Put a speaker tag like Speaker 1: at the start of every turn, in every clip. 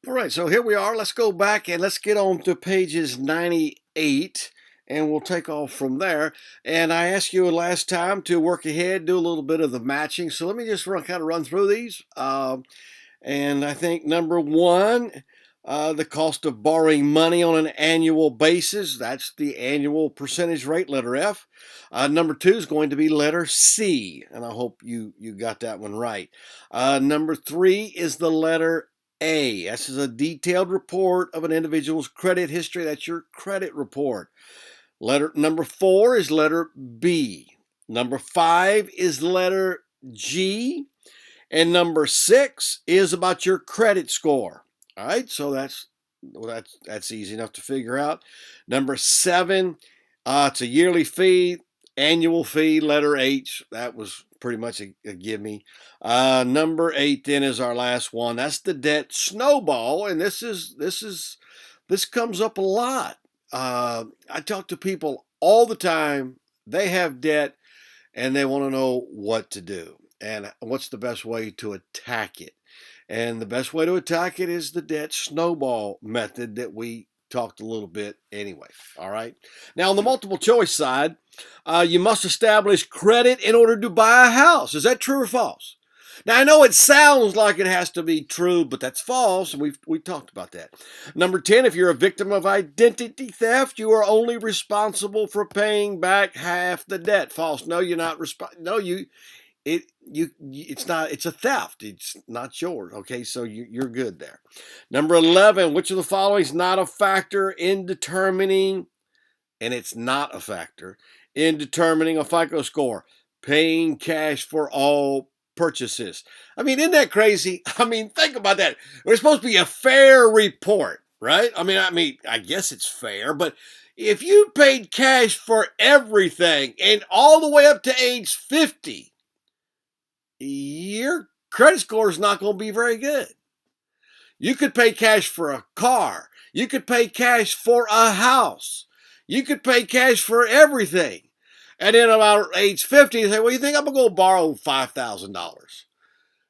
Speaker 1: All right, so here we are. Let's go back and let's get on to pages 98 and we'll take off from there. And I asked you last time to work ahead, do a little bit of the matching. So let me just kind of run through these. And I think number one, the cost of borrowing money on an annual basis. That's the annual percentage rate, letter F. Number two is going to be letter C. And I hope you got that one right. Number three is the letter A. This is a detailed report of an individual's credit history. That's your credit report. Letter number four is letter B. Number five is letter G. And number six is about your credit score. All right, so that's easy enough to figure out. Number seven, it's a yearly fee, annual fee, letter H. That was pretty much a gimme. Number eight then is our last one. That's the debt snowball, and this comes up a lot. I talk to people all the time. They have debt, and they want to know what to do and what's the best way to attack it. And the best way to attack it is the debt snowball method that we talked a little bit anyway. All right. Now, on the multiple choice side, you must establish credit in order to buy a house. Is that true or false? Now, I know it sounds like it has to be true, but that's false, and we talked about that. Number 10, if you're a victim of identity theft, you are only responsible for paying back half the debt. False. No, you're not responsible. No, it's not. It's a theft. It's not yours. Okay, so you're good there. Number 11, which of the following is not a factor in determining, and it's not a factor in determining a FICO score? Paying cash for all purchases. I mean, isn't that crazy? I mean, think about that. It's supposed to be a fair report, right? I mean, I guess it's fair, but if you paid cash for everything and all the way up to age 50, your credit score is not going to be very good. You could pay cash for a car. You could pay cash for a house. You could pay cash for everything. And then about age 50, you say, well, you think I'm going to go borrow $5,000?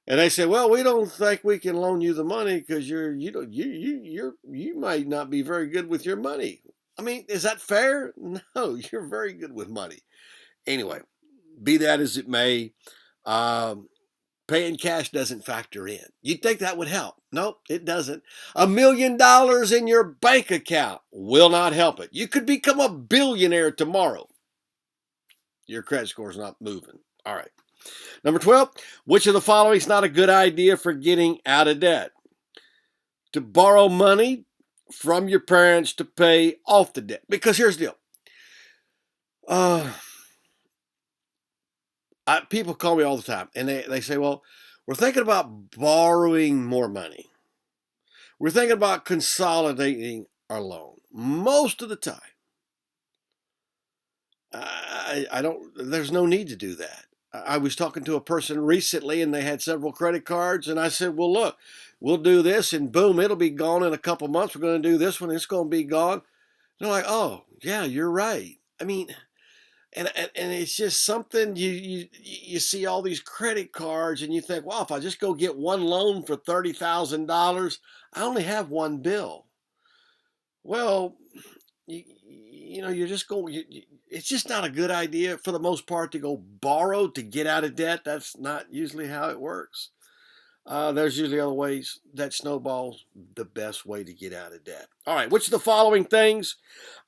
Speaker 1: And they say, well, we don't think we can loan you the money because you might not be very good with your money. I mean, is that fair? No, you're very good with money. Anyway, be that as it may, paying cash doesn't factor in. You'd think that would help. Nope, it doesn't. $1 million in your bank account will not help it. You could become a billionaire tomorrow. Your credit score is not moving. All right. Number 12, which of the following is not a good idea for getting out of debt? To borrow money from your parents to pay off the debt. Because here's the deal. People call me all the time, and they say, well, we're thinking about borrowing more money. We're thinking about consolidating our loan. Most of the time, there's no need to do that. I was talking to a person recently, and they had several credit cards, and I said, well, look, we'll do this, and boom, it'll be gone in a couple months. We're going to do this one, it's going to be gone. They're like, oh, yeah, you're right. I mean, and it's just something you see all these credit cards, and you think, well, if I just go get one loan for $30,000, I only have one bill. Well, you're just going. It's just not a good idea for the most part to go borrow to get out of debt. That's not usually how it works. There's usually other ways. That snowball's the best way to get out of debt. All right, which of the following things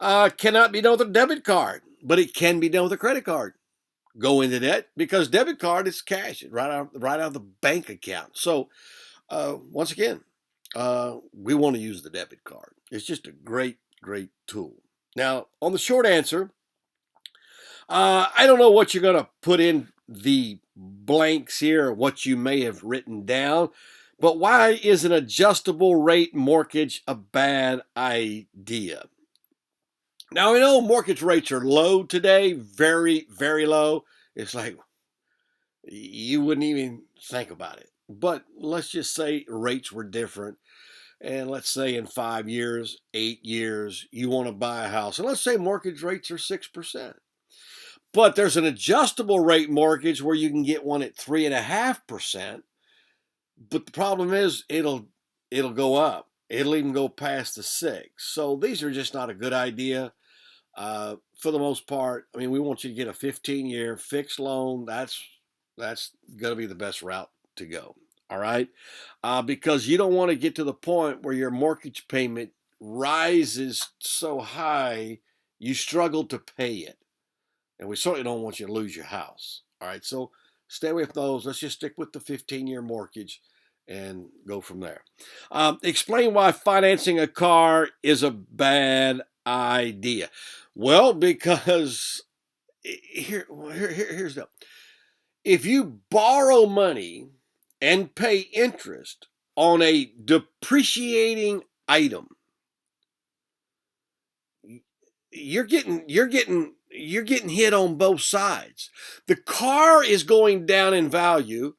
Speaker 1: cannot be done with a debit card, but it can be done with a credit card? Go into debt because debit card is cash right out of the bank account. So once again, we want to use the debit card. It's just a great tool. Now, on the short answer, I don't know what you're going to put in the blanks here, or what you may have written down, but why is an adjustable rate mortgage a bad idea? Now, I know mortgage rates are low today, very, very low. It's like you wouldn't even think about it. But let's just say rates were different. And let's say in 5 years, 8 years, you want to buy a house. And let's say mortgage rates are 6%. But there's an adjustable rate mortgage where you can get one at 3.5%. But the problem is it'll go up. It'll even go past the 6. So these are just not a good idea. For the most part, I mean, we want you to get a 15-year fixed loan. That's going to be the best route to go. All right, because you don't want to get to the point where your mortgage payment rises so high you struggle to pay it, and we certainly don't want you to lose your house. All right, so stay away from those. Let's just stick with the 15-year mortgage and go from there. Explain why financing a car is a bad idea. Well, because here's the, if you borrow money and pay interest on a depreciating item, you're getting hit on both sides. The car is going down in value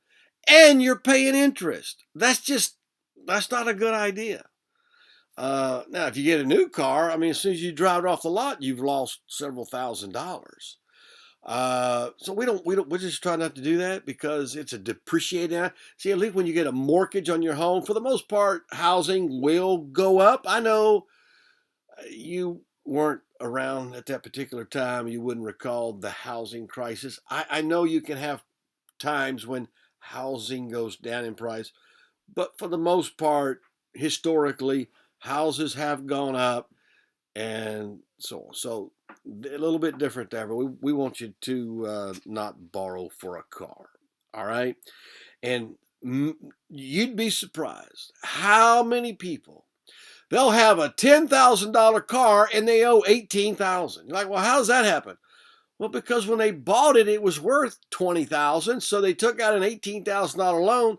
Speaker 1: and you're paying interest. That's not a good idea. Now, if you get a new car, I mean, as soon as you drive it off the lot, you've lost several $1,000s. So we're just trying not to do that because it's a depreciating. See, at least when you get a mortgage on your home, for the most part, housing will go up. I know you weren't around at that particular time. You wouldn't recall the housing crisis. I know you can have times when housing goes down in price, but for the most part, historically, houses have gone up and so on. So a little bit different there, but we want you to not borrow for a car. All right. And you'd be surprised how many people they'll have a $10,000 car and they owe $18,000. You're like, well, how does that happen? Well, because when they bought it, it was worth $20,000, so they took out an $18,000 loan,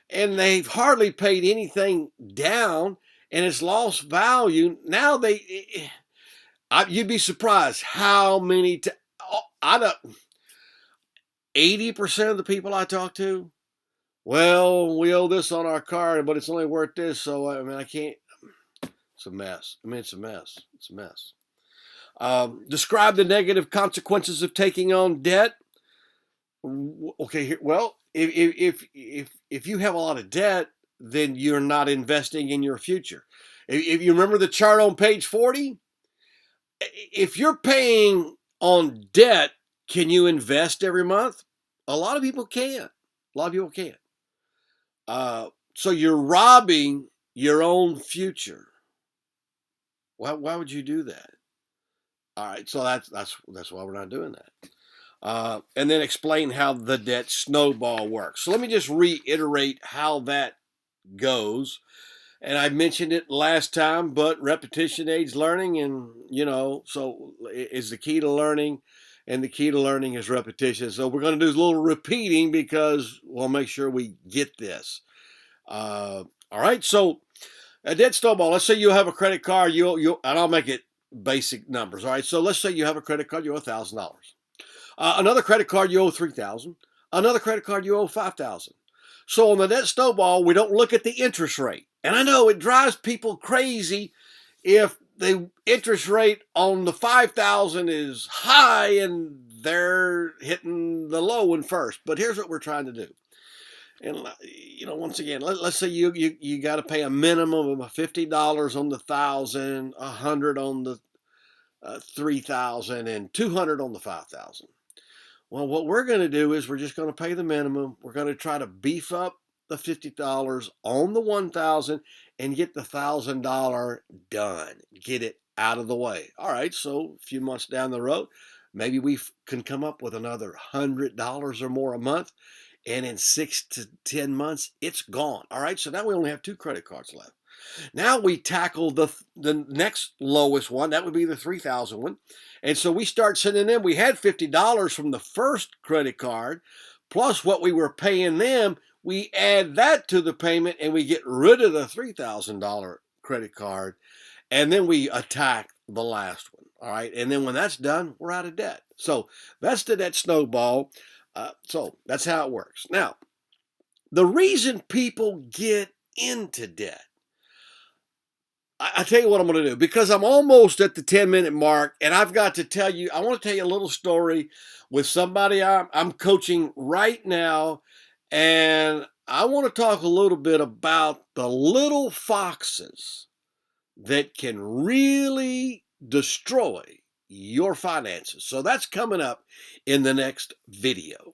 Speaker 1: and they've hardly paid anything down, and it's lost value. Now you'd be surprised how many. I don't. 80% of the people I talk to, well, we owe this on our car, but it's only worth this, so I mean, I can't. It's a mess. I mean, it's a mess. It's a mess. Describe the negative consequences of taking on debt. Okay, well, if you have a lot of debt, then you're not investing in your future. If you remember the chart on page 40, if you're paying on debt, can you invest every month? A lot of people can't. A lot of people can't. So you're robbing your own future. Why would you do that? All right, so that's why we're not doing that. And then explain how the debt snowball works. So let me just reiterate how that goes. And I mentioned it last time, but repetition aids learning, and so is the key to learning, and the key to learning is repetition. So we're going to do a little repeating because we'll make sure we get this. All right, so a debt snowball. Let's say you have a credit card. And I'll make it basic numbers. All right, so let's say you have a credit card. You owe $1,000. Another credit card you owe $3,000. Another credit card you owe $5,000. So on the debt snowball, we don't look at the interest rate. And I know it drives people crazy if the interest rate on the $5,000 is high and they're hitting the low one first. But here's what we're trying to do. And once again, let's say you got to pay a minimum of $50 on the 1,000, 100 on the 3,000, and 200 on the 5,000. Well, what we're going to do is we're just going to pay the minimum. We're going to try to beef up the $50 on the 1,000 and get the $1,000 done. Get it out of the way. All right, so a few months down the road, maybe we can come up with another $100 or more a month. And in 6 to 10 months, it's gone. All right, so now we only have 2 credit cards left. Now we tackle the next lowest one. That would be the 3,000 one. And so we start sending them. We had $50 from the first credit card, plus what we were paying them. We add that to the payment, and we get rid of the $3,000 credit card. And then we attack the last one. All right, and then when that's done, we're out of debt. So that's the debt snowball. So that's how it works. Now, the reason people get into debt, I tell you what I'm going to do, because I'm almost at the 10-minute mark, and I've got to tell you, I want to tell you a little story with somebody I'm coaching right now, and I want to talk a little bit about the little foxes that can really destroy your finances. So that's coming up in the next video.